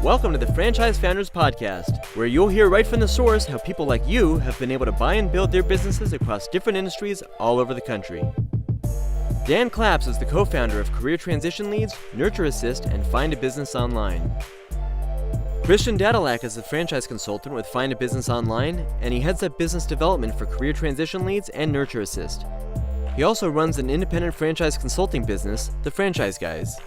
Welcome to the Franchise Founders Podcast, where you'll hear right from the source how people like you have been able to buy and build their businesses across different industries all over the country. Dan Claps is the co-founder of Career Transition Leads, Nurture Assist, and Find a Business Online. Christian Dadulak is a franchise consultant with Find a Business Online, and he heads up business development for Career Transition Leads and Nurture Assist. He also runs an independent franchise consulting business, The Franchise Guys.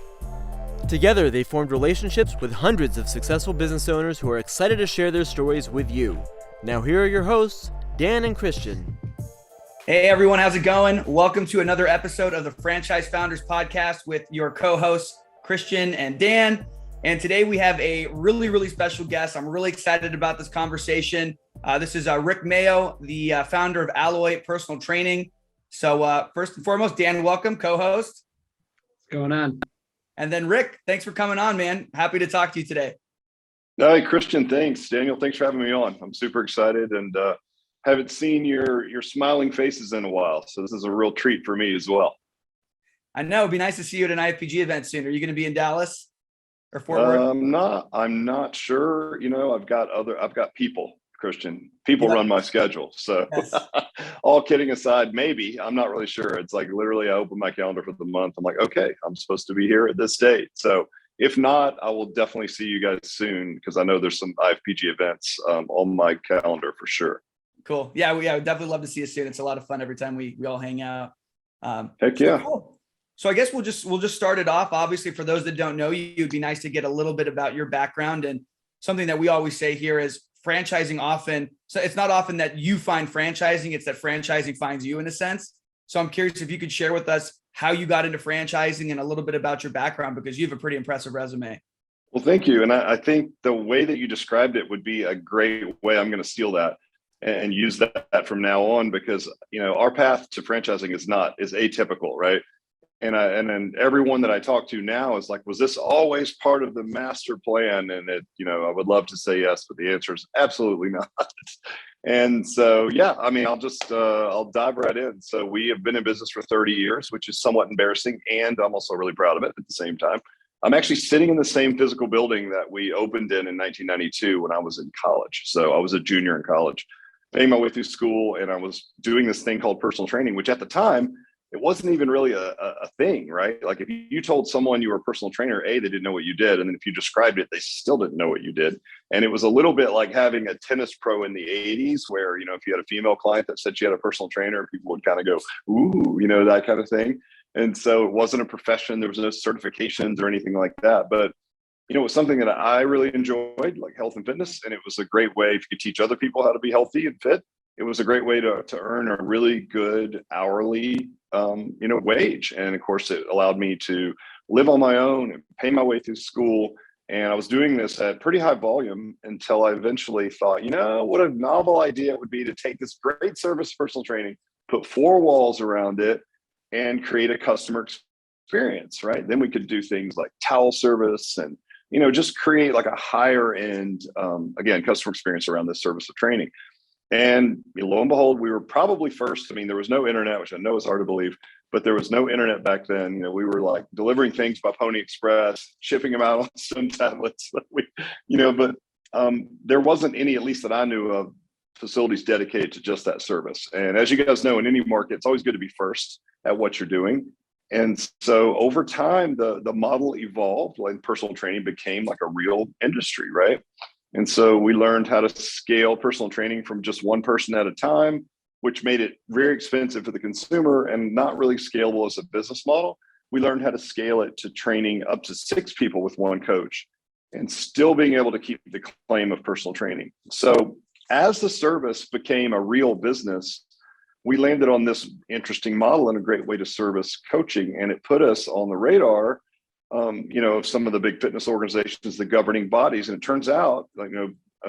Together, they formed relationships with hundreds of successful business owners who are excited to share their stories with you. Now here are your hosts, Dan and Christian. Hey everyone, how's it going? Welcome to another episode of the Franchise Founders Podcast with your co-hosts, Christian and Dan. And today we have a really special guest. I'm really excited about this conversation. This is Rick Mayo, the founder of Alloy Personal Training. So first and foremost, Dan, welcome, co-host. What's going on? And then Rick, thanks for coming on, man. Happy to talk to you today. Hey, Christian, thanks. Daniel, thanks for having me on. I'm super excited and haven't seen your smiling faces in a while. So this is a real treat for me as well. I know. It'd be nice to see you at an IFPG event soon. Are you going to be in Dallas or Fort Worth? I'm not sure. You know, I've got people, Christian. People run my schedule. So yes. All kidding aside, maybe. I'm not really sure. It's like literally I open my calendar for the month. I'm like, okay, I'm supposed to be here at this date. So if not, I will definitely see you guys soon because I know there's some IFPG events on my calendar for sure. Cool. Yeah, I would definitely love to see you soon. It's a lot of fun every time we all hang out. Heck yeah. Cool. So I guess we'll just start it off. Obviously, for those that don't know you, it'd be nice to get a little bit about your background. And something that we always say here is franchising often. So it's not often that you find franchising, it's that franchising finds you in a sense. So I'm curious if you could share with us how you got into franchising and a little bit about your background, because you have a pretty impressive resume. Well, thank you. And I think the way that you described it would be a great way. I'm going to steal that and use that from now on, because, you know, our path to franchising is atypical, right? And then everyone that I talk to now is like, was this always part of the master plan? And I would love to say yes, but the answer is absolutely not. And so, yeah, I mean, I'll dive right in. So we have been in business for 30 years, which is somewhat embarrassing. And I'm also really proud of it at the same time. I'm actually sitting in the same physical building that we opened in 1992 when I was in college. So I was a junior in college, paying my way through school. And I was doing this thing called personal training, which at the time, it wasn't even really a thing, right? Like if you told someone you were a personal trainer, they didn't know what you did. And then if you described it, they still didn't know what you did. And it was a little bit like having a tennis pro in the 80s where, you know, if you had a female client that said she had a personal trainer, people would kind of go, ooh, you know, that kind of thing. And so it wasn't a profession. There was no certifications or anything like that. But, you know, it was something that I really enjoyed, like health and fitness. And it was a great way if you could teach other people how to be healthy and fit. It was a great way to earn a really good hourly wage. And of course, it allowed me to live on my own and pay my way through school. And I was doing this at pretty high volume until I eventually thought, you know, what a novel idea it would be to take this great service personal training, put 4 walls around it, and create a customer experience, right? Then we could do things like towel service and, you know, just create like a higher end, customer experience around this service of training. And lo and behold, we were probably first. I mean, there was no internet, which I know is hard to believe, but there was no internet back then. You know, we were like delivering things by Pony Express, shipping them out on some tablets. But there wasn't any, at least that I knew of, facilities dedicated to just that service. And as you guys know, in any market, it's always good to be first at what you're doing. And so over time, the model evolved, like personal training became like a real industry, right? And so we learned how to scale personal training from just one person at a time, which made it very expensive for the consumer and not really scalable as a business model. We learned how to scale it to training up to 6 people with one coach and still being able to keep the claim of personal training. So as the service became a real business, we landed on this interesting model and a great way to service coaching. And it put us on the radar of some of the big fitness organizations, the governing bodies. And it turns out,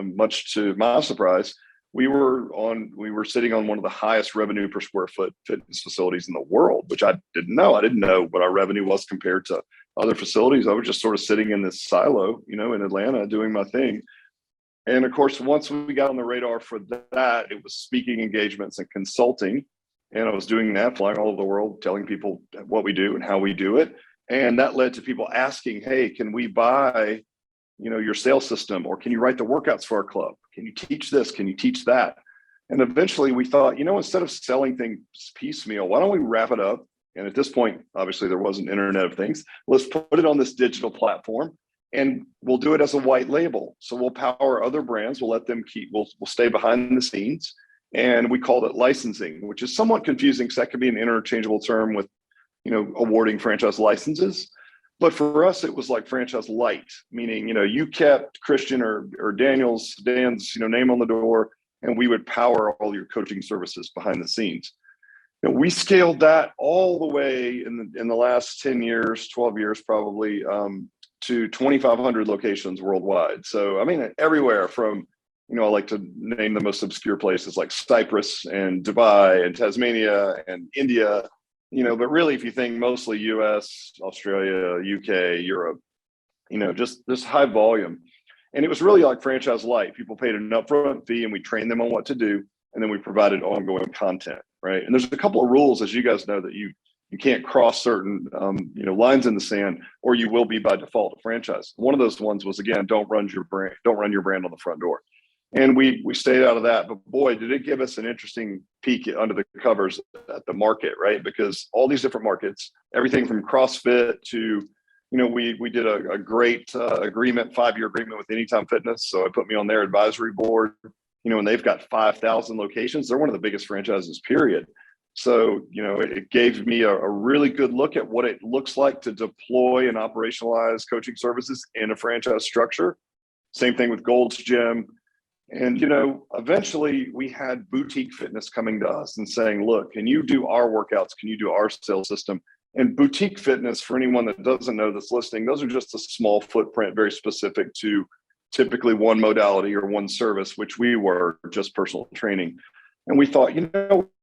much to my surprise, we were sitting on one of the highest revenue per square foot fitness facilities in the world, which I didn't know. I didn't know what our revenue was compared to other facilities. I was just sort of sitting in this silo, in Atlanta doing my thing. And of course, once we got on the radar for that, it was speaking engagements and consulting. And I was doing that, flying all over the world, telling people what we do and how we do it. And that led to people asking, hey, can we buy your sales system? Or can you write the workouts for our club? Can you teach this? Can you teach that? And eventually we thought, instead of selling things piecemeal, why don't we wrap it up? And at this point, obviously there wasn't Internet of Things. Let's put it on this digital platform and we'll do it as a white label. So we'll power other brands. We'll let them we'll stay behind the scenes. And we called it licensing, which is somewhat confusing because that could be an interchangeable term with, awarding franchise licenses. But for us, it was like franchise light, meaning, you kept Christian or Dan's, name on the door, and we would power all your coaching services behind the scenes. We scaled that all the way in the last 10 years, 12 years probably, to 2,500 locations worldwide. So, everywhere from, I like to name the most obscure places like Cyprus and Dubai and Tasmania and India, but really if you think mostly US, Australia, UK, Europe, just this high volume. And it was really like franchise light. People paid an upfront fee and we trained them on what to do. And then we provided ongoing content, right? And there's a couple of rules, as you guys know, that you can't cross certain, lines in the sand, or you will be by default a franchise. One of those ones was, again, don't run your brand on the front door. And we stayed out of that. But boy, did it give us an interesting peek under the covers at the market, right? Because all these different markets, everything from CrossFit to, we did a great agreement, 5-year agreement with Anytime Fitness. So it put me on their advisory board, and they've got 5,000 locations. They're one of the biggest franchises, period. So, it gave me a really good look at what it looks like to deploy and operationalize coaching services in a franchise structure. Same thing with Gold's Gym. And, eventually we had boutique fitness coming to us and saying, look, can you do our workouts? Can you do our sales system? And boutique fitness, for anyone that doesn't know that's listening, those are just a small footprint, very specific to typically one modality or one service, which we were, just personal training. And we thought,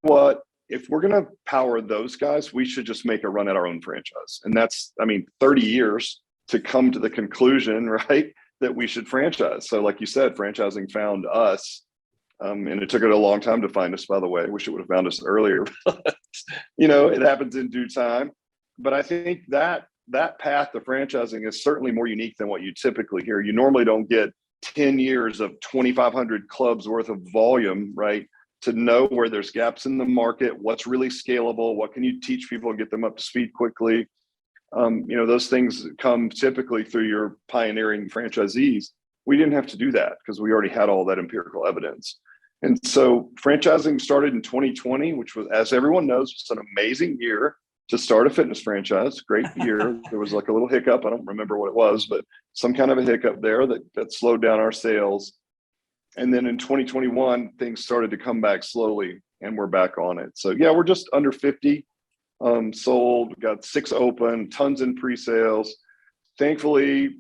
what? If we're going to power those guys, we should just make a run at our own franchise. And that's, 30 years to come to the conclusion, right, that we should franchise. So like you said, franchising found us. And it took it a long time to find us, by the way. I wish it would have found us earlier, but it happens in due time. But I think that path to franchising is certainly more unique than what you typically hear. You normally don't get 10 years of 2,500 clubs worth of volume, right? To know where there's gaps in the market, what's really scalable, what can you teach people and get them up to speed quickly. Those things come typically through your pioneering franchisees. We didn't have to do that because we already had all that empirical evidence. And so franchising started in 2020, which was, as everyone knows, was an amazing year to start a fitness franchise. Great year. There was like a little hiccup. I don't remember what it was, but some kind of a hiccup there that slowed down our sales. And then in 2021, things started to come back slowly and we're back on it. So yeah, we're just under 50 sold, got 6 open, tons in pre-sales. Thankfully,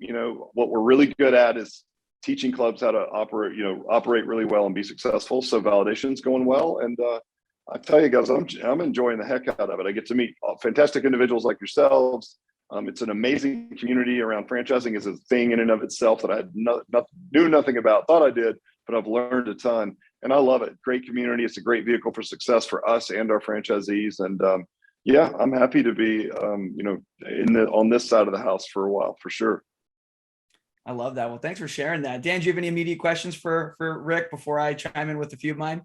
what we're really good at is teaching clubs how to operate really well and be successful. So validation's going well. And I tell you guys, I'm enjoying the heck out of it. I get to meet fantastic individuals like yourselves. It's an amazing community around franchising is a thing in and of itself that I had knew nothing about, thought I did, but I've learned a ton and I love it. Great community. It's a great vehicle for success for us and our franchisees. And yeah, I'm happy to be, on this side of the house for a while, for sure. I love that. Well, thanks for sharing that. Dan, do you have any immediate questions for Rick before I chime in with a few of mine?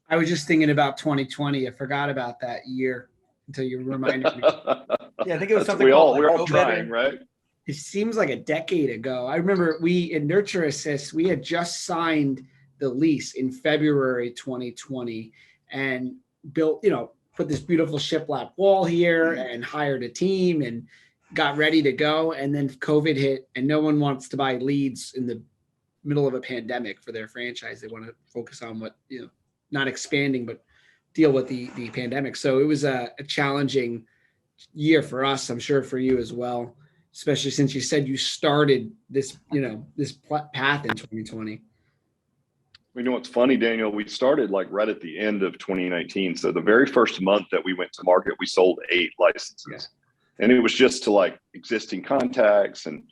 I was just thinking about 2020. I forgot about that year until you reminded me. Yeah, I think it was something we're all COVID. trying, right? It seems like a decade ago. I remember we in Nurture Assist, we had just signed the lease in February 2020 and built, put this beautiful shiplap wall here and hired a team and got ready to go. And then COVID hit and no one wants to buy leads in the middle of a pandemic for their franchise. They want to focus on what, not expanding, but deal with the pandemic. So it was a challenging year for us. I'm sure for you as well, especially since you said you started this, this path in 2020. What's funny, Daniel, we started like right at the end of 2019. So the very first month that we went to market, we sold 8 licenses. Yeah. And it was just to like existing contacts and,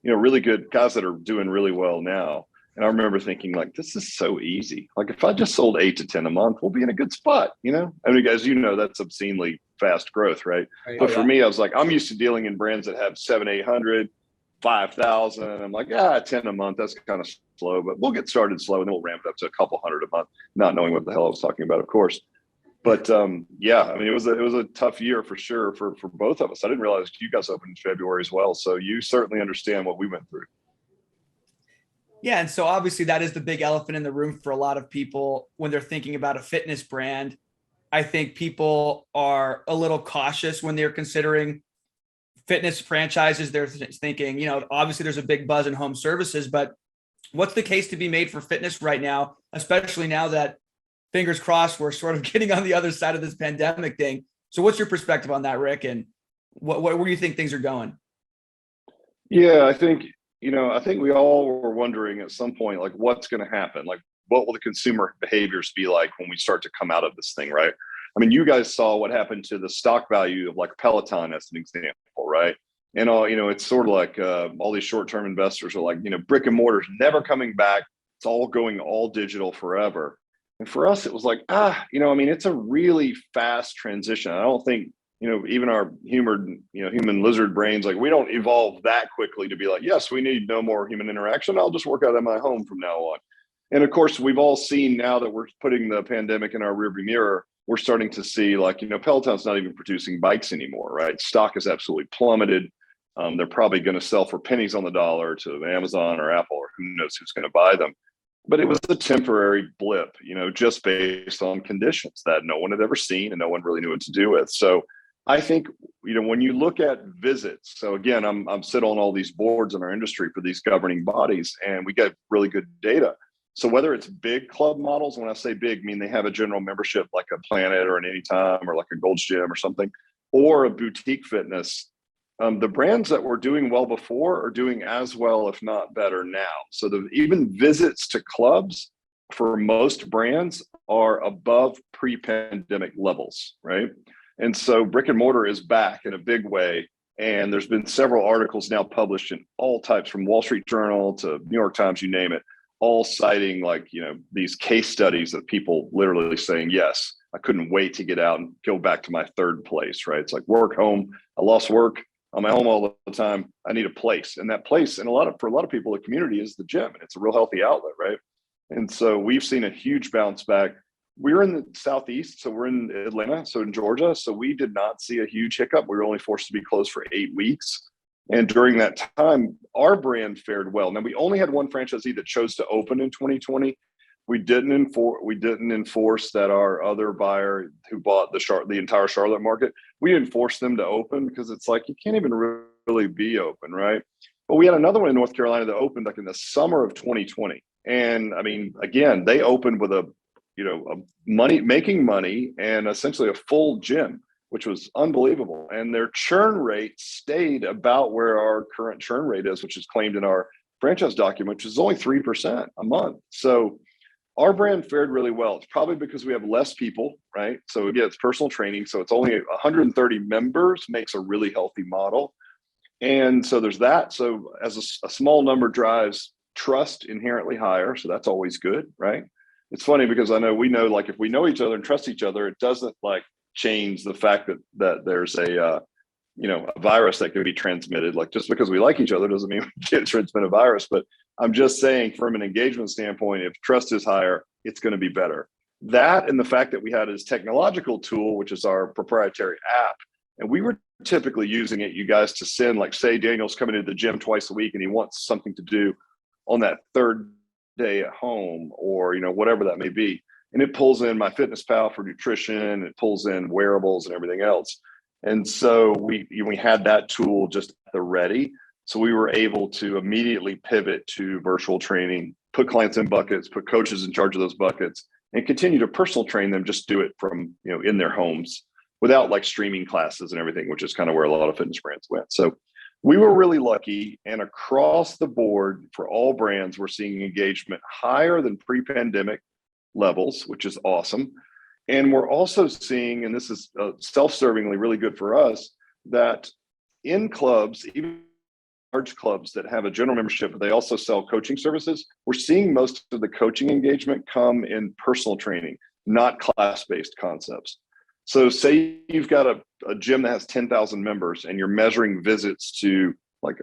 really good guys that are doing really well now. And I remember thinking like, this is so easy. Like if I just sold 8 to 10 a month, we'll be in a good spot, Guys, that's obscenely fast growth, right? But for me, I was like, I'm used to dealing in brands that have 700, 800, 5,000. I'm like, 10 a month. That's kind of slow, but we'll get started slow and then we'll ramp it up to a couple hundred a month, not knowing what the hell I was talking about, of course. But yeah, I mean, it was a tough year for sure for both of us. I didn't realize you guys opened in February as well. So you certainly understand what we went through. Yeah. And so obviously that is the big elephant in the room for a lot of people when they're thinking about a fitness brand. I think people are a little cautious when they're considering fitness franchises. They're thinking, you know, obviously there's a big buzz in home services, but what's the case to be made for fitness right now, especially now that, fingers crossed, we're sort of getting on the other side of this pandemic thing. So what's your perspective on that, Rick? And where do you think things are going? Yeah, I think we all were wondering at some point, like, what's going to happen? Like, what will the consumer behaviors be like when we start to come out of this thing, right? I mean, you guys saw what happened to the stock value of like Peloton as an example, right? And it's sort of like all these short-term investors are like, brick and mortar's never coming back. It's all going all digital forever. And for us, it was like, it's a really fast transition. I don't think, even our human lizard brains, like we don't evolve that quickly to be like, yes, we need no more human interaction. I'll just work out at my home from now on. And of course, we've all seen now that we're putting the pandemic in our rearview mirror, we're starting to see like, Peloton's not even producing bikes anymore, right? Stock is absolutely plummeted. They're probably going to sell for pennies on the dollar to Amazon or Apple, or who knows who's going to buy them. But it was a temporary blip, just based on conditions that no one had ever seen and no one really knew what to do with. So I think, when you look at visits, so again, I'm sitting on all these boards in our industry for these governing bodies, and we get really good data. So whether it's big club models, when I say big, I mean they have a general membership like a Planet or an Anytime or like a Gold's Gym or something, or a boutique fitness, the brands that were doing well before are doing as well, if not better now. So even visits to clubs for most brands are above pre-pandemic levels, right? And so brick and mortar is back in a big way. And there's been several articles now published in all types, from Wall Street Journal to New York Times, you name it, all citing like, these case studies of people literally saying, yes, I couldn't wait to get out and go back to my third place, right? It's like work, home, I lost work. I'm at home all the time. I need a place. And that place, and for a lot of people, the community is the gym, and it's a real healthy outlet, right? And so we've seen a huge bounce back. We're in the Southeast, so we're in Atlanta, so in Georgia. So we did not see a huge hiccup. We were only forced to be closed for 8 weeks. And during that time, our brand fared well. Now, we only had one franchisee that chose to open in 2020. We didn't enforce that our other buyer who bought the entire Charlotte market, we didn't force them to open, because it's like, you can't even really be open, right? But we had another one in North Carolina that opened like in the summer of 2020. And I mean, again, they opened with making money and essentially a full gym, which was unbelievable. And their churn rate stayed about where our current churn rate is, which is claimed in our franchise document, which is only 3% a month. So our brand fared really well. It's probably because we have less people, right? So again, it's personal training. So it's only 130 members, makes a really healthy model. And so there's that. So as a small number drives trust inherently higher. So that's always good, right? It's funny because we know like if we know each other and trust each other, it doesn't like change the fact that there's a virus that can be transmitted. Like just because we like each other doesn't mean we can't transmit a virus. But I'm just saying from an engagement standpoint, if trust is higher, it's going to be better. That and the fact that we had this technological tool, which is our proprietary app, and we were typically using it, you guys, to send, like, say Daniel's coming to the gym twice a week and he wants something to do on that third day at home, or whatever that may be, and it pulls in MyFitnessPal for nutrition, it pulls in wearables and everything else. And so we had that tool just at the ready, so we were able to immediately pivot to virtual training, put clients in buckets, put coaches in charge of those buckets, and continue to personal train them, just do it from in their homes without like streaming classes and everything, which is kind of where a lot of fitness brands went. So we were really lucky, and across the board for all brands, we're seeing engagement higher than pre-pandemic levels, which is awesome. And we're also seeing, and this is self-servingly really good for us, that in clubs, even large clubs that have a general membership, but they also sell coaching services, we're seeing most of the coaching engagement come in personal training, not class-based concepts. So say you've got a gym that has 10,000 members and you're measuring visits to like,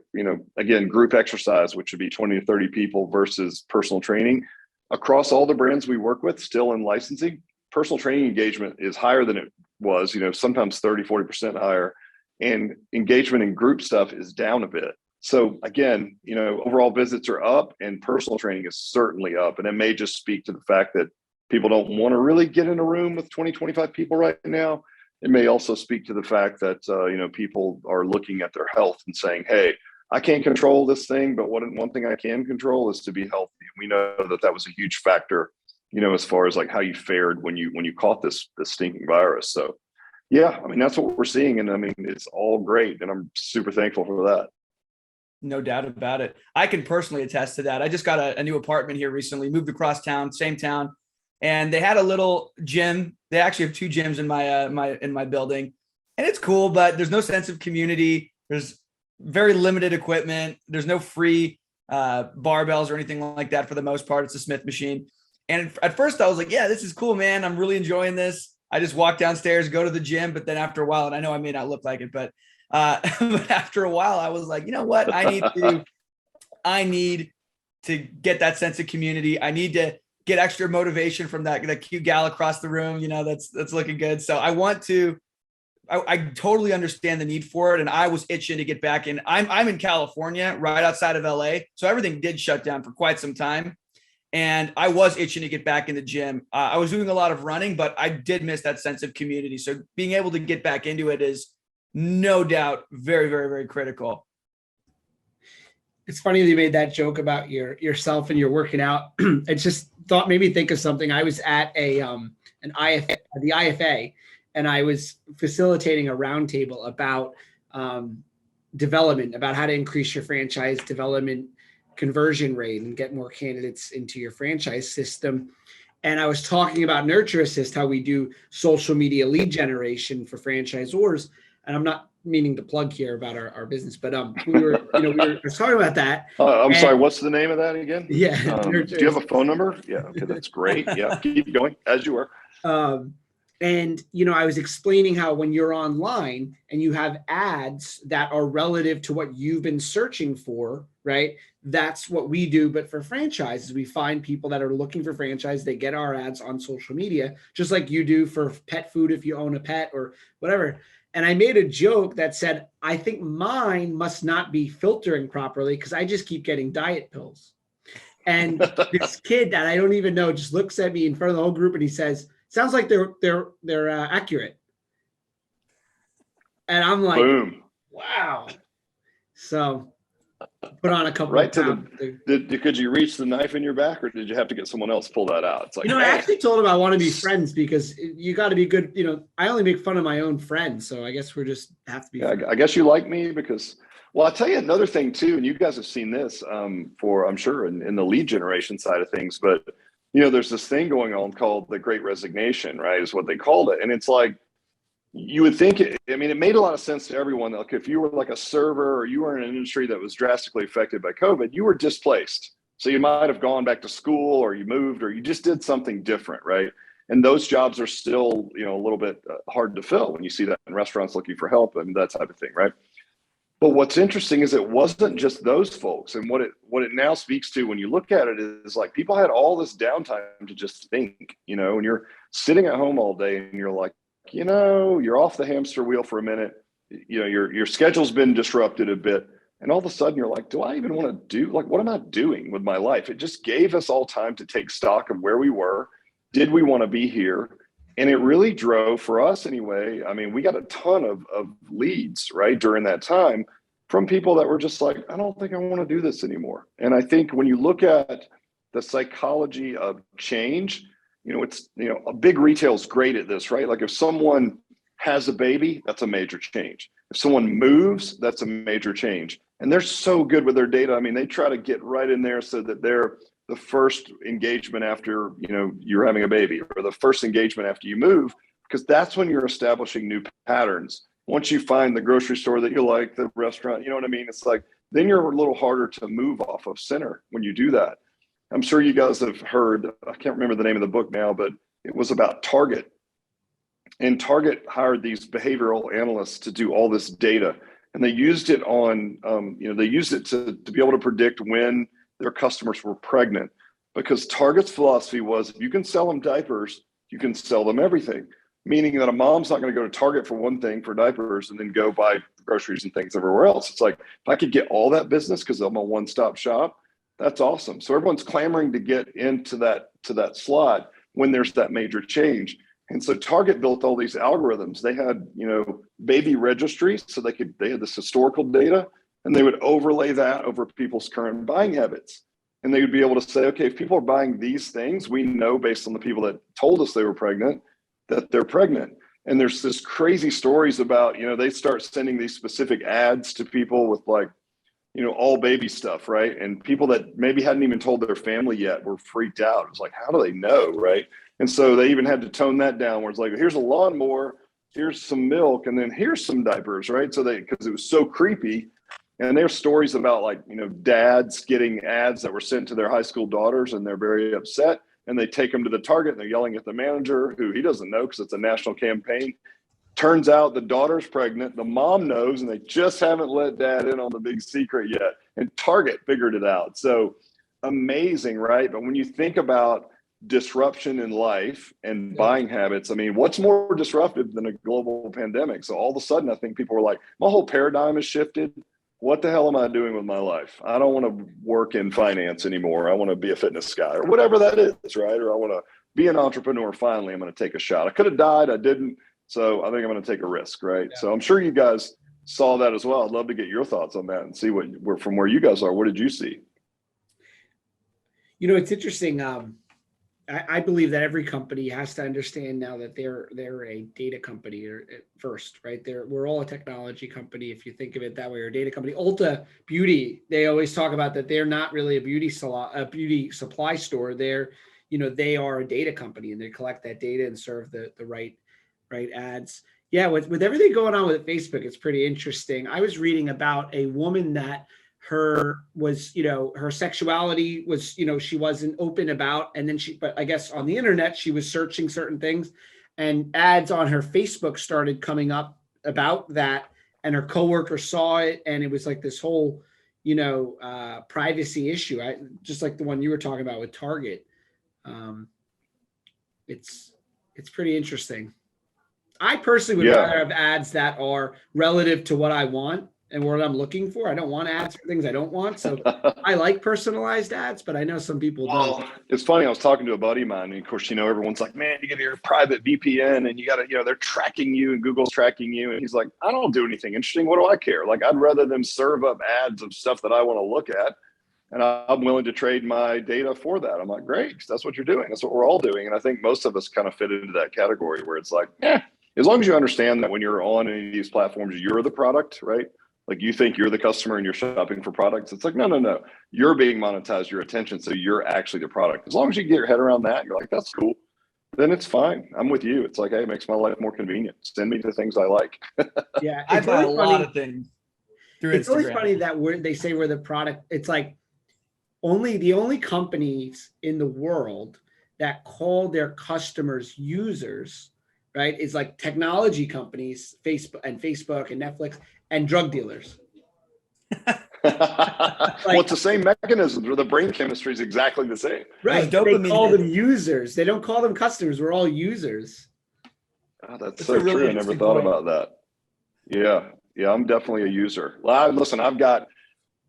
again, group exercise, which would be 20 to 30 people versus personal training. Across all the brands we work with, still in licensing, personal training engagement is higher than it was, sometimes 30, 40% higher. And engagement in group stuff is down a bit. So again, overall visits are up and personal training is certainly up. And it may just speak to the fact that people don't want to really get in a room with 20, 25 people right now. It may also speak to the fact that, people are looking at their health and saying, hey, I can't control this thing, but one thing I can control is to be healthy. We know that was a huge factor, as far as like how you fared when you caught this stinking virus. So yeah, I mean, that's what we're seeing. And I mean, it's all great. And I'm super thankful for that. No doubt about it. I can personally attest to that. I just got a new apartment here recently, moved across town, same town, and they had a little gym. They actually have 2 gyms in my building, and it's cool, but there's no sense of community. There's very limited equipment. There's no free barbells or anything like that for the most part. It's a Smith machine. And at first I was like, yeah, this is cool, man. I'm really enjoying this. I just walk downstairs, go to the gym, but then after a while, and I know I may not look like it, but after a while, I was like, you know what? I need to get that sense of community. I need to get extra motivation from that cute gal across the room, that's looking good. So I totally understand the need for it. And I was itching to get back in. I'm in California, right outside of LA. So everything did shut down for quite some time. And I was itching to get back in the gym. I was doing a lot of running, but I did miss that sense of community. So being able to get back into it is no doubt very, very, very critical. It's funny that you made that joke about yourself and your working out. It just made me think of something. I was at the IFA, and I was facilitating a roundtable about development, about how to increase your franchise development conversion rate and get more candidates into your franchise system. And I was talking about Nurture Assist, how we do social media lead generation for franchisors. And I'm not meaning to plug here about our business, but we were talking about that. I'm sorry, what's the name of that again? Yeah. Do you have a phone number? Yeah, okay, that's great. Yeah, keep going as you were. And, I was explaining how when you're online and you have ads that are relative to what you've been searching for, right? That's what we do. But for franchises, we find people that are looking for franchise. They get our ads on social media, just like you do for pet food if you own a pet or whatever. And I made a joke that said, I think mine must not be filtering properly because I just keep getting diet pills. And this kid that I don't even know just looks at me in front of the whole group and he says, sounds like they're accurate. And I'm like, boom. Wow. So put on a couple right of could you reach the knife in your back, or did you have to get someone else pull that out? It's like, I actually told him I want to be friends because you got to be good. I only make fun of my own friends, so I guess have to be. Yeah, I guess you like me because, well, I'll tell you another thing too, and you guys have seen this I'm sure in the lead generation side of things, but there's this thing going on called the Great Resignation, right? Is what they called it, and it's like, you would think, it made a lot of sense to everyone. Like if you were like a server or you were in an industry that was drastically affected by COVID, you were displaced. So you might have gone back to school or you moved or you just did something different, right? And those jobs are still, a little bit hard to fill when you see that in restaurants looking for help and that type of thing, right? But what's interesting is it wasn't just those folks. And what it now speaks to when you look at it is like people had all this downtime to just think, and you're sitting at home all day and you're like, you're off the hamster wheel for a minute, your schedule's been disrupted a bit. And all of a sudden you're like, do I even want to do, like, what am I doing with my life? It just gave us all time to take stock of where we were. Did we want to be here? And it really drove, for us anyway, we got a ton of leads, right, during that time from people that were just like, I don't think I want to do this anymore. And I think when you look at the psychology of change, it's, a big retail is great at this, right? Like if someone has a baby, that's a major change. If someone moves, that's a major change. And they're so good with their data. They try to get right in there so that they're the first engagement after, you're having a baby, or the first engagement after you move, because that's when you're establishing new patterns. Once you find the grocery store that you like, the restaurant, you know what I mean? It's like, then you're a little harder to move off of center when you do that. I'm sure you guys have heard, I can't remember the name of the book now, but it was about Target. And Target hired these behavioral analysts to do all this data. And they used it on, they used it to be able to predict when their customers were pregnant, because Target's philosophy was, if you can sell them diapers, you can sell them everything. Meaning that a mom's not going to go to Target for one thing, for diapers, and then go buy groceries and things everywhere else. It's like, if I could get all that business because I'm a one-stop shop, that's awesome. So everyone's clamoring to get into that slot when there's that major change. And so Target built all these algorithms. They had, baby registries, so they had this historical data, and they would overlay that over people's current buying habits. And they would be able to say, okay, if people are buying these things, we know based on the people that told us they were pregnant, that they're pregnant. And there's this crazy stories about, they start sending these specific ads to people with like, all baby stuff, right? And people that maybe hadn't even told their family yet were freaked out. It was like, how do they know, right? And so they even had to tone that down, where it's like, here's a lawnmower, here's some milk, and then here's some diapers, right? So because it was so creepy. And there's stories about like, dads getting ads that were sent to their high school daughters, and they're very upset. And they take them to the Target, and they're yelling at the manager, who he doesn't know because it's a national campaign. Turns out the daughter's pregnant. The mom knows, and they just haven't let dad in on the big secret yet. And Target figured it out. So amazing, right? But when you think about disruption in life and buying habits, I mean, what's more disruptive than a global pandemic? So all of a sudden, I think people were like, my whole paradigm has shifted. What the hell am I doing with my life? I don't want to work in finance anymore. I want to be a fitness guy, or whatever that is, right? Or I want to be an entrepreneur. Finally, I'm going to take a shot. I could have died. I didn't. So I think I'm going to take a risk, right? Yeah. So I'm sure you guys saw that as well. I'd love to get your thoughts on that and see from where you guys are. What did you see? It's interesting. I believe that every company has to understand now that they're a data company first, right? We're all a technology company, if you think of it that way, or a data company. Ulta Beauty, they always talk about that they're not really a beauty supply store. They are a data company, and they collect that data and serve the right ads. Yeah, with everything going on with Facebook, it's pretty interesting. I was reading about a woman that her sexuality was, she wasn't open about, and then but I guess on the internet, she was searching certain things, and ads on her Facebook started coming up about that, and her coworker saw it, and it was like this whole, privacy issue. Just like the one you were talking about with Target. It's pretty interesting. I personally would rather have ads that are relative to what I want and what I'm looking for. I don't want ads for things I don't want. So I like personalized ads, but I know some people don't. It's funny. I was talking to a buddy of mine, and of course, everyone's like, man, you get your private VPN, and you got to, they're tracking you, and Google's tracking you. And he's like, I don't do anything interesting. What do I care? Like, I'd rather them serve up ads of stuff that I want to look at. And I'm willing to trade my data for that. I'm like, great, because that's what you're doing. That's what we're all doing. And I think most of us kind of fit into that category where it's like, as long as you understand that when you're on any of these platforms, you're the product, right? Like, you think you're the customer and you're shopping for products. It's like, no. You're being monetized, your attention. So you're actually the product. As long as you get your head around that, you're like, that's cool. Then it's fine. I'm with you. It's like, hey, it makes my life more convenient. Send me the things I like. Yeah. I buy a lot of things through Instagram. It's always funny that they say we're the product. It's like the only companies in the world that call their customers users, right, is like technology companies, Facebook and Netflix, and drug dealers. Well, it's the same mechanisms, where the brain chemistry is exactly the same. Right. They call them users. They don't call them customers. We're all users. Oh, that's so really true. I never thought about that. Yeah, I'm definitely a user. Listen,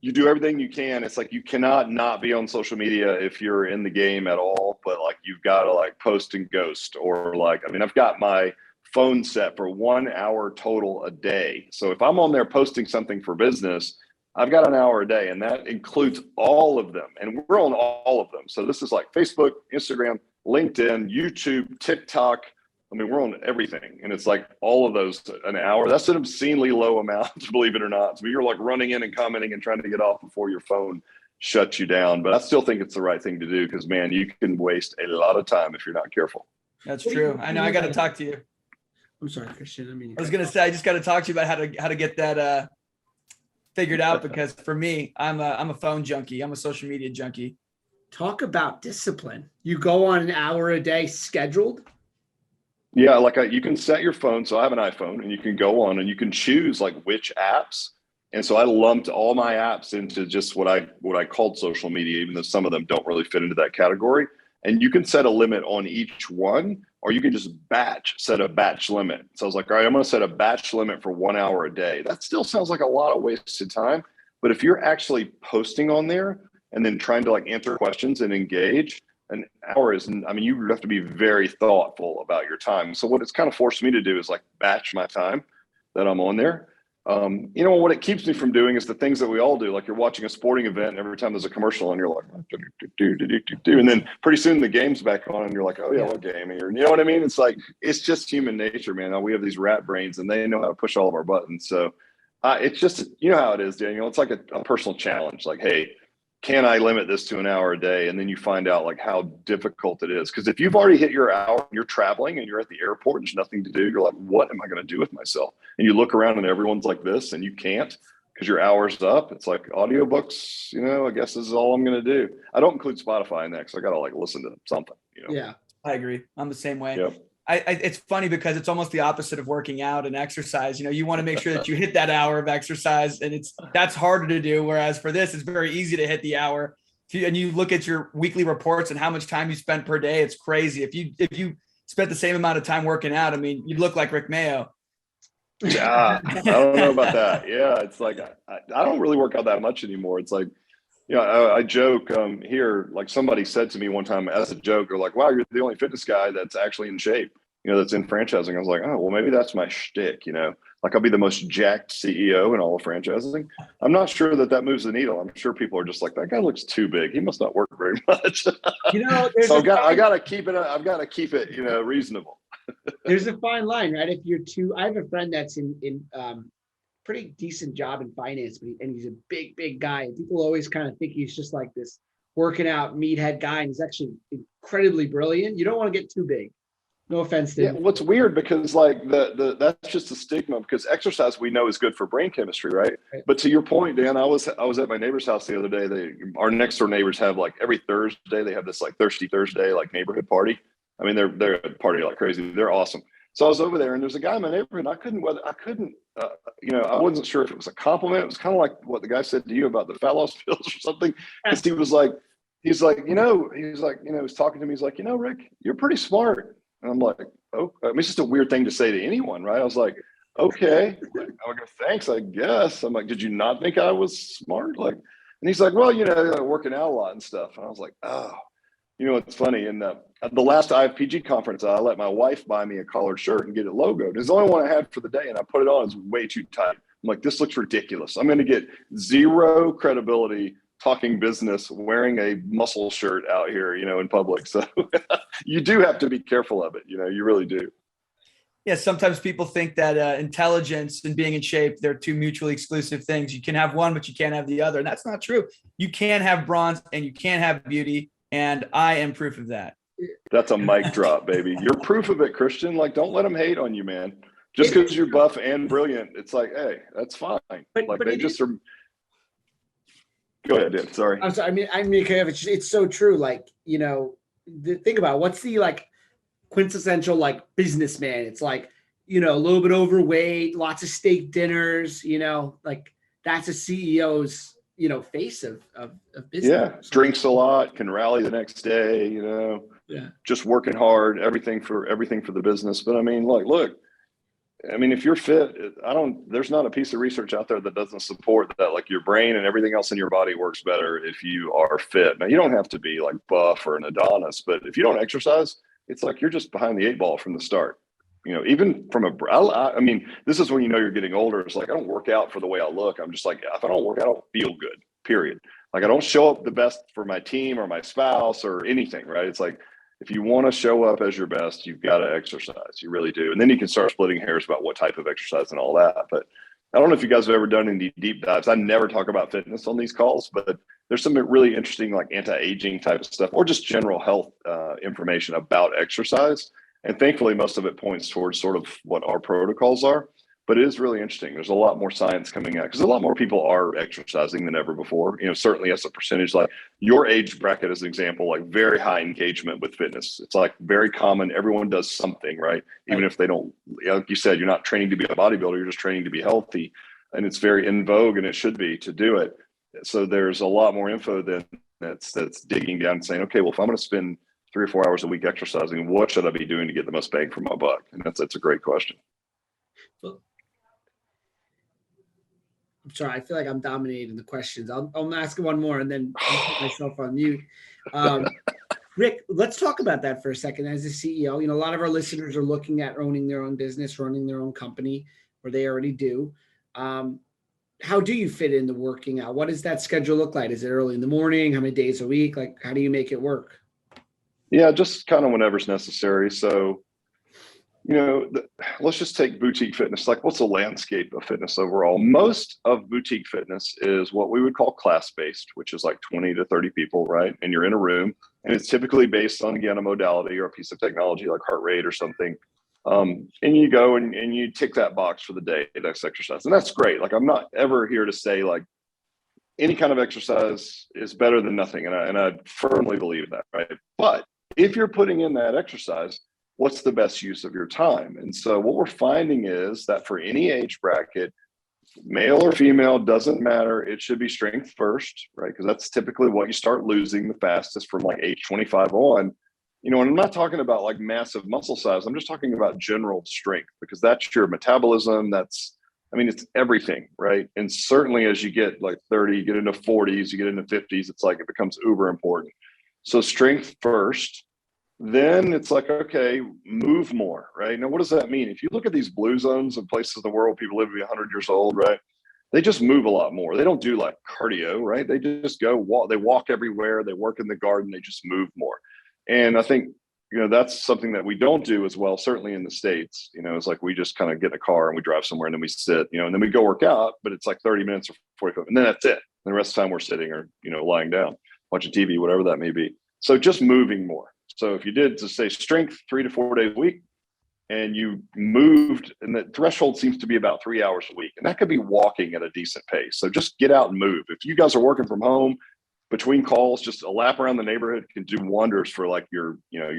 you do everything you can. It's like, you cannot not be on social media if you're in the game at all, but like, you've got to like post and ghost, or like, I've got my phone set for 1 hour total a day. So if I'm on there posting something for business, I've got an hour a day, and that includes all of them. And we're on all of them. So this is like Facebook, Instagram, LinkedIn, YouTube, TikTok. We're on everything. And it's like all of those an hour. That's an obscenely low amount, believe it or not. So you're like running in and commenting and trying to get off before your phone shuts you down. But I still think it's the right thing to do, because, man, you can waste a lot of time if you're not careful. That's true. I know. I got to talk to you. I'm sorry, Christian. I was going to say, I just got to talk to you about how to get that figured out, because for me, I'm a phone junkie. I'm a social media junkie. Talk about discipline. You go on an hour a day scheduled. Yeah, you can set your phone. So I have an iPhone, and you can go on and you can choose like which apps. And so I lumped all my apps into just what I called social media, even though some of them don't really fit into that category. And you can set a limit on each one, or you can just set a batch limit. So I was like, all right, I'm going to set a batch limit for 1 hour a day. That still sounds like a lot of wasted time. But if you're actually posting on there and then trying to like answer questions and engage, an hour is, I mean, you have to be very thoughtful about your time. So what it's kind of forced me to do is like batch my time that I'm on there. What it keeps me from doing is the things that we all do. Like you're watching a sporting event, and every time there's a commercial, and you're like, and then pretty soon the game's back on, and you're like, oh yeah, what game? And you know what I mean? It's like, it's just human nature, man. We have these rat brains, and they know how to push all of our buttons. So it's just, you know how it is, Daniel. It's like a personal challenge. Like, hey, can I limit this to an hour a day? And then you find out like how difficult it is. Because if you've already hit your hour, you're traveling and you're at the airport, and there's nothing to do. You're like, what am I going to do with myself? And you look around and everyone's like this, and you can't because your hour's up. It's like audiobooks, I guess this is all I'm going to do. I don't include Spotify in that because I got to like listen to something, Yeah, I agree. I'm the same way. Yep. It's funny because it's almost the opposite of working out and exercise. You want to make sure that you hit that hour of exercise, and that's harder to do. Whereas for this, it's very easy to hit the hour. And you look at your weekly reports and how much time you spend per day, it's crazy. If you spent the same amount of time working out, I mean, you'd look like Rick Mayo. Yeah, I don't know about that. Yeah, it's like I don't really work out that much anymore. It's like, I joke here. Like somebody said to me one time as a joke, they're like, "Wow, you're the only fitness guy that's actually in shape." That's in franchising. I was like, oh, well, maybe that's my shtick. Like I'll be the most jacked CEO in all of franchising. I'm not sure that moves the needle. I'm sure people are just like, that guy looks too big. He must not work very much. So I got to keep it. I've got to keep it, reasonable. There's a fine line, right? If you're I have a friend that's in pretty decent job in finance, and he's a big guy. And people always kind of think he's just like this working out meathead guy, and he's actually incredibly brilliant. You don't want to get too big. No offense to him. Yeah, what's weird because like that's just a stigma, because exercise we know is good for brain chemistry, right? But to your point, Dan, I was at my neighbor's house the other day. Our next door neighbors have like every Thursday they have this like Thirsty Thursday like neighborhood party. I mean they're a party like crazy. They're awesome. So I was over there, and there's a guy in my neighborhood. I wasn't sure if it was a compliment. It was kind of like what the guy said to you about the fat loss pills or something. Because he was like, he's talking to me. He's like, Rick, you're pretty smart. And I'm like, oh, I mean, it's just a weird thing to say to anyone, right? I was like, okay, I go, thanks, I guess. I'm like, did you not think I was smart? Like, and he's like, well, working out a lot and stuff. And I was like, oh, it's funny. In the last IFPG conference, I let my wife buy me a collared shirt and get it logoed. It's the only one I had for the day, and I put it on. It's way too tight. I'm like, this looks ridiculous. I'm going to get zero credibility talking business wearing a muscle shirt out here, in public. So you do have to be careful of it. You really do. Yeah. Sometimes people think that intelligence and being in shape, they're two mutually exclusive things. You can have one, but you can't have the other. And that's not true. You can have bronze and you can have beauty. And I am proof of that. That's a mic drop, baby. You're proof of it, Christian. Like, don't let them hate on you, man. Just because you're buff and brilliant, it's like, hey, that's fine. But they just are. Go ahead, Dan. Sorry. I'm sorry. I mean, it's so true. Like, think about it. What's the like quintessential like businessman? It's like, a little bit overweight, lots of steak dinners, like that's a CEO's, face of business. Yeah. Drinks a lot, can rally the next day, Yeah. Just working hard, everything for the business. But I mean, look, if you're fit, there's not a piece of research out there that doesn't support that, like your brain and everything else in your body works better if you are fit. Now, you don't have to be like buff or an Adonis, but if you don't exercise, it's like you're just behind the 8 ball from the start. Even from this is when you're getting older. It's like, I don't work out for the way I look. I'm just like, if I don't work out, I don't feel good, period. Like I don't show up the best for my team or my spouse or anything, right? It's like, if you want to show up as your best, you've got to exercise. You really do. And then you can start splitting hairs about what type of exercise and all that. But I don't know if you guys have ever done any deep dives. I never talk about fitness on these calls, but there's some really interesting like anti-aging type of stuff or just general health information about exercise. And thankfully, most of it points towards sort of what our protocols are. but it is really interesting. There's a lot more science coming out because a lot more people are exercising than ever before. Certainly as a percentage, like your age bracket as an example, like very high engagement with fitness. It's like very common. Everyone does something, right? Even if they don't, like you said, you're not training to be a bodybuilder, you're just training to be healthy. And it's very in vogue, and it should be, to do it. So there's a lot more info then that's digging down and saying, okay, well, if I'm going to spend 3 or 4 hours a week exercising, what should I be doing to get the most bang for my buck? And that's a great question. Well, I'm sorry, I feel like I'm dominating the questions. I'm asking one more and then I'll put myself on mute. Rick, let's talk about that for a second. As a CEO, a lot of our listeners are looking at owning their own business, running their own company, or they already do. How do you fit into working out? What does that schedule look like? Is it early in the morning? How many days a week? Like, how do you make it work? Yeah, just kind of whenever's necessary. So, let's just take boutique fitness. Like, what's the landscape of fitness overall? Most of boutique fitness is what we would call class-based, which is like 20 to 30 people, right? And you're in a room, and it's typically based on, again, a modality or a piece of technology like heart rate or something. And you go and you tick that box for the day, that's exercise. And that's great. Like, I'm not ever here to say like any kind of exercise is better than nothing. And I firmly believe that, right? But if you're putting in that exercise, what's the best use of your time? And so what we're finding is that for any age bracket, male or female, doesn't matter. It should be strength first, right? Because that's typically what you start losing the fastest from like age 25 on. And I'm not talking about like massive muscle size. I'm just talking about general strength, because that's your metabolism. It's everything, right? And certainly as you get like 30, you get into 40s, you get into 50s, it's like it becomes uber important. So strength first, then it's like, okay, move more, right? Now, what does that mean? If you look at these blue zones in places in the world, people live to be 100 years old, right? They just move a lot more. They don't do like cardio, right? They just go walk. They walk everywhere. They work in the garden. They just move more. And I think, that's something that we don't do as well, certainly in the States. It's like we just kind of get in a car and we drive somewhere and then we sit, and then we go work out, but it's like 30 minutes or 45, and then that's it. And the rest of the time we're sitting or, lying down, watching TV, whatever that may be. So just moving more. So if you did, to say, strength 3 to 4 days a week, and you moved, and the threshold seems to be about 3 hours a week, and that could be walking at a decent pace. So just get out and move. If you guys are working from home, between calls, just a lap around the neighborhood can do wonders for like your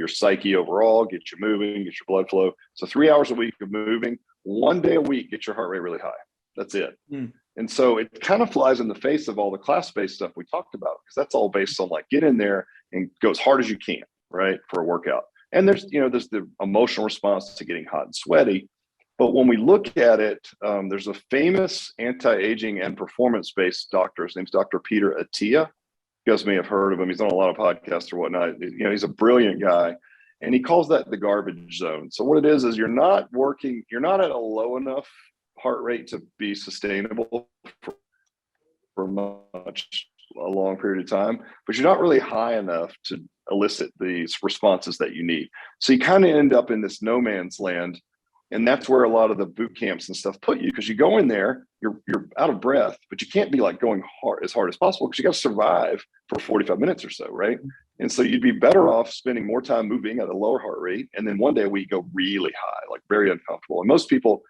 psyche overall, get you moving, get your blood flow. So 3 hours a week of moving, 1 day a week, get your heart rate really high. That's it. And so it kind of flies in the face of all the class-based stuff we talked about, because that's all based on like, get in there and go as hard as you can, right, for a workout. And there's the emotional response to getting hot and sweaty. But when we look at it, there's a famous anti-aging and performance-based doctor. His name's Dr. Peter Attia. You guys may have heard of him. He's on a lot of podcasts or whatnot. He's a brilliant guy, and he calls that the garbage zone. So what it is you're not at a low enough heart rate to be sustainable for a long period of time, but you're not really high enough to elicit these responses that you need. So you kind of end up in this no man's land. And that's where a lot of the boot camps and stuff put you, because you go in there, you're out of breath, but you can't be like going hard as possible, because you got to survive for 45 minutes or so, right? And so you'd be better off spending more time moving at a lower heart rate, and then 1 day a week go really high, like very uncomfortable. And most people,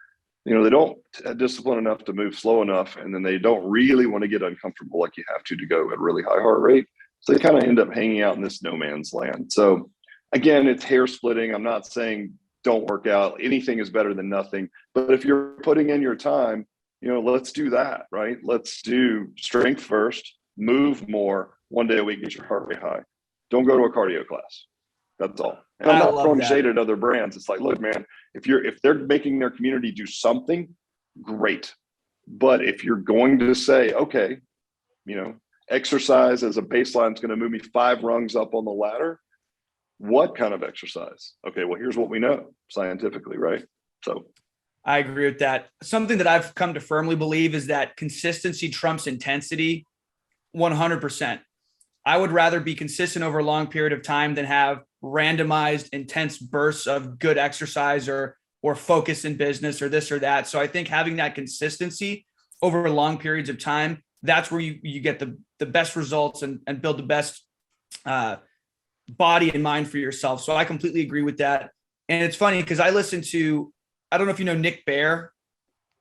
they don't discipline enough to move slow enough, and then they don't really want to get uncomfortable like you have to go at a really high heart rate. So they kind of end up hanging out in this no man's land. So again, it's hair splitting. I'm not saying don't work out. Anything is better than nothing. But if you're putting in your time, let's do that, right? Let's do strength first, move more, 1 day a week, get your heart rate high. Don't go to a cardio class. That's all. And I'm not throwing shade at other brands. It's like, look, man, if they're making their community do something, great. But if you're going to say, okay, exercise as a baseline is going to move me 5 rungs up on the ladder, what kind of exercise? Okay, well, here's what we know scientifically, right? So I agree with that. Something that I've come to firmly believe is that consistency trumps intensity 100%. I would rather be consistent over a long period of time than have randomized intense bursts of good exercise or focus in business or this or that. So I think having that consistency over long periods of time, that's where you get the best results and build the best body and mind for yourself. So I completely agree with that. And it's funny because I don't know if you know Nick Bare.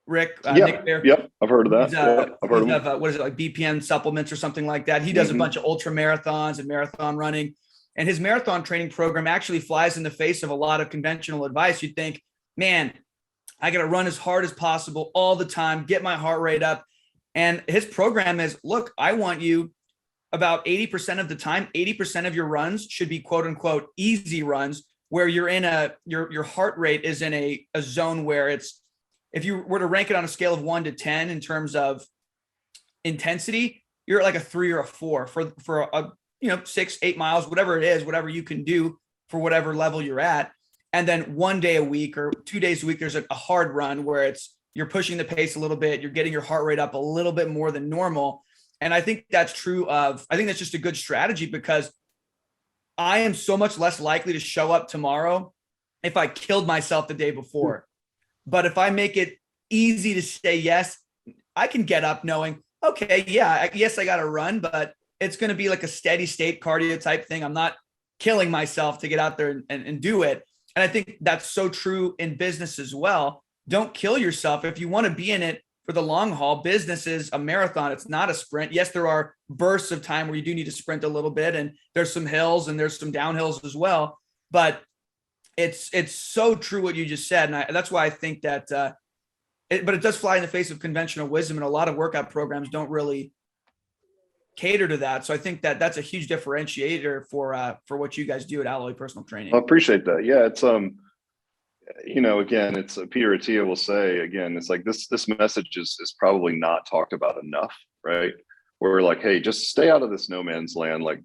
Rick, Nick Yeah. there. Yep. I've heard of that. He's, I've heard of he's them. what is it, like BPM supplements or something like that. He does a bunch of ultra marathons and marathon running. And his marathon training program actually flies in the face of a lot of conventional advice. You'd think, man, I got to run as hard as possible all the time, get my heart rate up. And his program is, look, I want you about 80% of the time, 80% of your runs should be quote unquote easy runs, where you're in your heart rate is in a zone where it's, if you were to rank it on a scale of 1 to 10 in terms of intensity, you're at like a 3 or a 4 for a 6, 8 miles, whatever it is, whatever you can do for whatever level you're at. And then 1 day a week or 2 days a week, there's a hard run where it's, you're pushing the pace a little bit, you're getting your heart rate up a little bit more than normal. And I think that's true of, I think that's just a good strategy, because I am so much less likely to show up tomorrow if I killed myself the day before. But if I make it easy to say yes, I can get up knowing, okay, yeah, yes, I got to run, but it's going to be like a steady state cardio type thing. I'm not killing myself to get out there and do it. And I think that's so true in business as well. Don't kill yourself. If you want to be in it for the long haul, business is a marathon. It's not a sprint. Yes, there are bursts of time where you do need to sprint a little bit, and there's some hills and there's some downhills as well. But it's so true what you just said. And that's why I think that, but it does fly in the face of conventional wisdom, and a lot of workout programs don't really cater to that. So I think that that's a huge differentiator for what you guys do at Alloy Personal Training. I appreciate that. Yeah, it's again, it's Peter Attia will say again, it's like this message is probably not talked about enough, right? Where we're like, hey, just stay out of this no man's land, like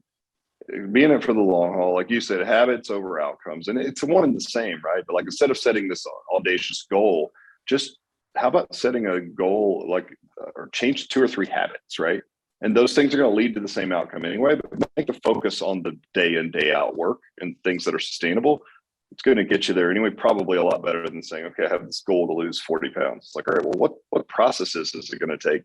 be in it for the long haul. Like you said, habits over outcomes, and it's one and the same, right? But like, instead of setting this audacious goal, just how about setting a goal, like, or change 2 or 3 habits, right? And those things are going to lead to the same outcome anyway, but make the focus on the day in, day out work and things that are sustainable. It's going to get you there anyway, probably a lot better than saying, okay, I have this goal to lose 40 pounds. It's like, all right, well, what processes is it going to take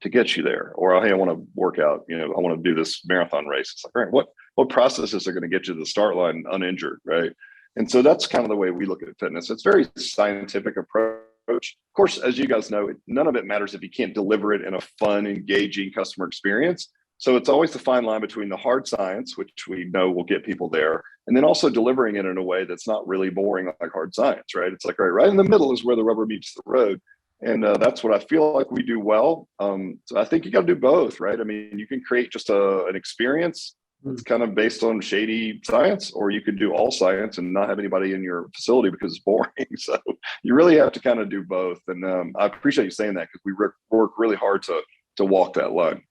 to get you there? Or, hey, I want to work out, I want to do this marathon race. It's like, all right, what processes are going to get you to the start line uninjured, right? And so that's kind of the way we look at fitness. It's a very scientific approach. Of course, as you guys know, none of it matters if you can't deliver it in a fun, engaging customer experience. So it's always the fine line between the hard science, which we know will get people there, and then also delivering it in a way that's not really boring like hard science, right? It's like, right in the middle is where the rubber meets the road. And that's what I feel like we do well. So I think you got to do both, right? I mean, you can create just an experience that's kind of based on shady science, or you could do all science and not have anybody in your facility because it's boring. So you really have to kind of do both. And I appreciate you saying that, because we work really hard to walk that line.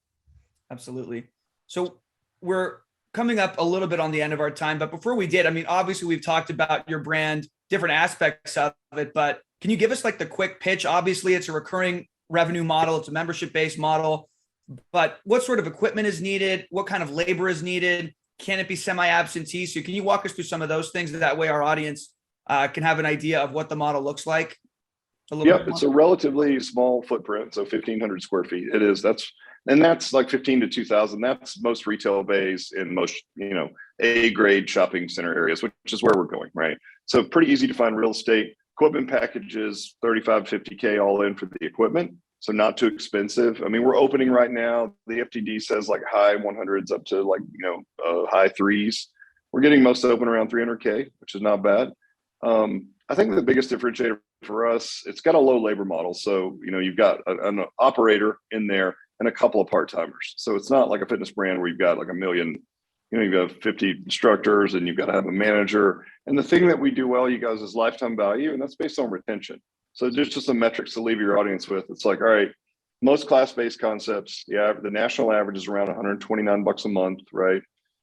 Absolutely. So we're coming up a little bit on the end of our time, but before we did, I mean, obviously we've talked about your brand, different aspects of it, but can you give us like the quick pitch? Obviously it's a recurring revenue model. It's a membership-based model, but what sort of equipment is needed? What kind of labor is needed? Can it be semi-absentee? So can you walk us through some of those things? That way our audience can have an idea of what the model looks like. It's a relatively small footprint. So 1,500 square feet. It is. That's like 15 to 2,000. That's most retail bays in most, A-grade shopping center areas, which is where we're going, right? So pretty easy to find real estate. Equipment packages, 35, 50K all in for the equipment. So not too expensive. I mean, we're opening right now. The FTD says like high 100s up to like, high 3s. We're getting most open around 300K, which is not bad. I think the biggest differentiator for us, it's got a low labor model. So, you've got an operator in there and a couple of part-timers. So it's not like a fitness brand where you've got like a million, you've got 50 instructors and you've got to have a manager. And the thing that we do well, you guys, is lifetime value, and that's based on retention. So there's just some metrics to leave your audience with. It's like, all right, most class-based concepts, the national average is around $129 a month, right?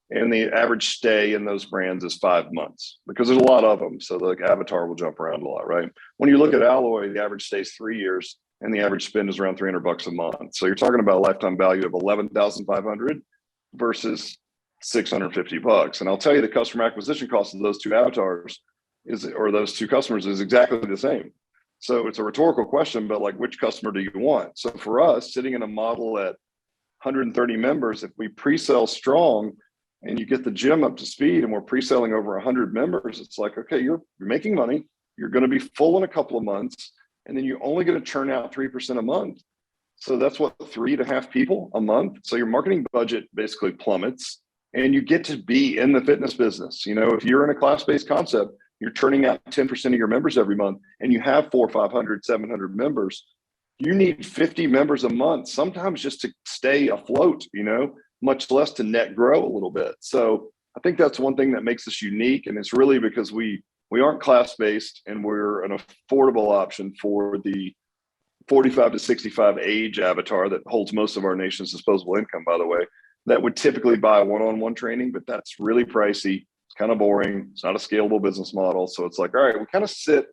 And the average stay in those brands is 5 months, because there's a lot of them. So the avatar will jump around a lot, right? When you look at Alloy, the average stay is 3 years and the average spend is around $300 a month. So you're talking about a lifetime value of $11,500 versus $650. And I'll tell you, the customer acquisition cost of those two avatars or those two customers is exactly the same. So it's a rhetorical question, but like, which customer do you want? So for us, sitting in a model at 130 members, if we pre-sell strong and you get the gym up to speed and we're pre-selling over 100 members, it's like, okay, you're making money. You're going to be full in a couple of months. and then you're only going to churn out 3% a month. So that's what, 3.5 people a month. So your marketing budget basically plummets, and you get to be in the fitness business. You know, if you're in a class-based concept, you're turning out 10% of your members every month, and you have 400, 500, 700 members. You need 50 members a month, sometimes just to stay afloat, you know, much less to net grow a little bit. So I think that's one thing that makes us unique. And it's really because we aren't class-based, and we're an affordable option for the 45 to 65 age avatar that holds most of our nation's disposable income, by the way, that would typically buy one-on-one training, but that's really pricey. It's kind of boring. It's not a scalable business model. So it's like, all right, we kind of sit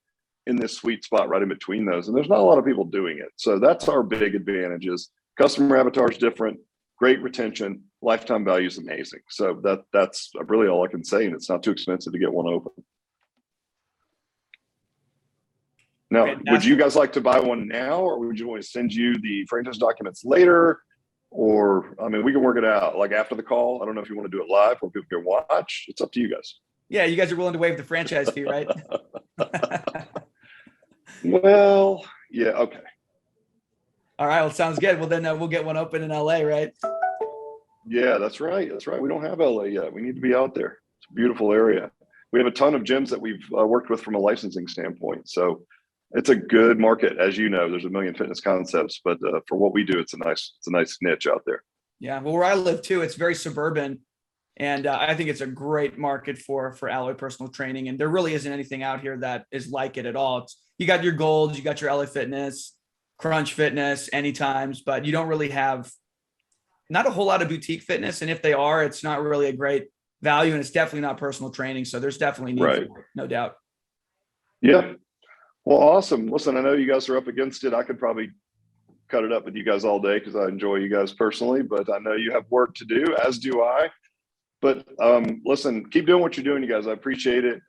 in this sweet spot right in between those. And there's not a lot of people doing it. So that's our big advantage is customer avatar is different, great retention, lifetime value is amazing. So that's really all I can say. And it's not too expensive to get one open. Now, would you guys like to buy one now, or would you want to send you the franchise documents later? Or, I mean, we can work it out like after the call. I don't know if you want to do it live or people can watch. It's up to you guys. Yeah, you guys are willing to waive the franchise fee, right? Well, yeah, okay. All right, well, sounds good. Well, then we'll get one open in LA, right? Yeah, that's right. That's right. We don't have LA yet. We need to be out there. It's a beautiful area. We have a ton of gyms that we've worked with from a licensing standpoint. So it's a good market. As you know, there's a million fitness concepts, but for what we do, it's a nice niche out there. Yeah. Well, where I live too, it's very suburban. And I think it's a great market for Alloy personal training. And there really isn't anything out here that is like it at all. You got your Golds, you got your LA Fitness, Crunch Fitness, Anytimes, but you don't really have not a whole lot of boutique fitness. And if they are, it's not really a great value, and it's definitely not personal training. So there's definitely need for it, no doubt. Yeah. Well, awesome. Listen, I know you guys are up against it. I could probably cut it up with you guys all day because I enjoy you guys personally, but I know you have work to do, as do I. But listen, keep doing what you're doing, you guys. I appreciate it.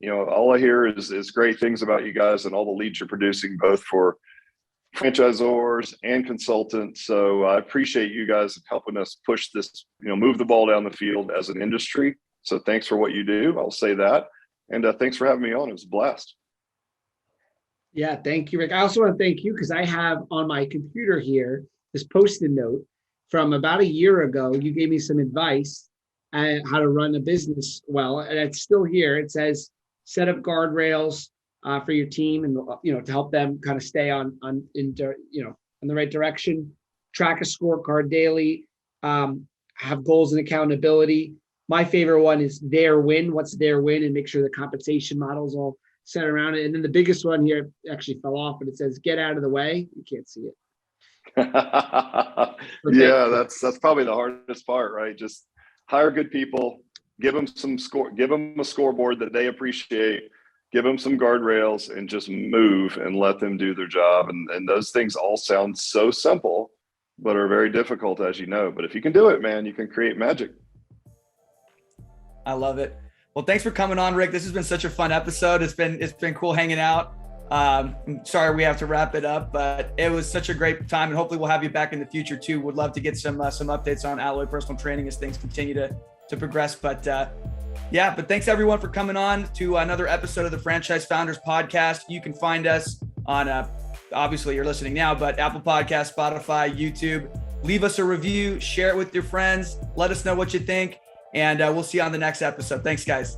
You know, all I hear is great things about you guys and all the leads you're producing, both for franchisors and consultants. So I appreciate you guys helping us push this, you know, move the ball down the field as an industry. So thanks for what you do. I'll say that. And thanks for having me on. It was a blast. Yeah, thank you, Rick. I also want to thank you because I have on my computer here this Post-it note from about a year ago. You gave me some advice on how to run a business well, and it's still here. It says set up guardrails for your team, and to help them kind of stay in the right direction. Track a scorecard daily. Have goals and accountability. My favorite one is their win. What's their win, and make sure the compensation model is all set around it. And then the biggest one here actually fell off, but it says get out of the way. You can't see it. Yeah, that's probably the hardest part, right? Just hire good people, give them a scoreboard that they appreciate, give them some guardrails, and just move and let them do their job. And those things all sound so simple, but are very difficult, as you know. But if you can do it, man, you can create magic. I love it. Well, thanks for coming on, Rick. This has been such a fun episode. It's been cool hanging out. I'm sorry we have to wrap it up, but it was such a great time, and hopefully we'll have you back in the future too. Would love to get some updates on Alloy personal training as things continue to progress. But but thanks everyone for coming on to another episode of the Franchise Founders Podcast. You can find us on obviously you're listening now, but Apple Podcasts, Spotify, YouTube. Leave us a review, share it with your friends, let us know what you think. And we'll see you on the next episode. Thanks, guys.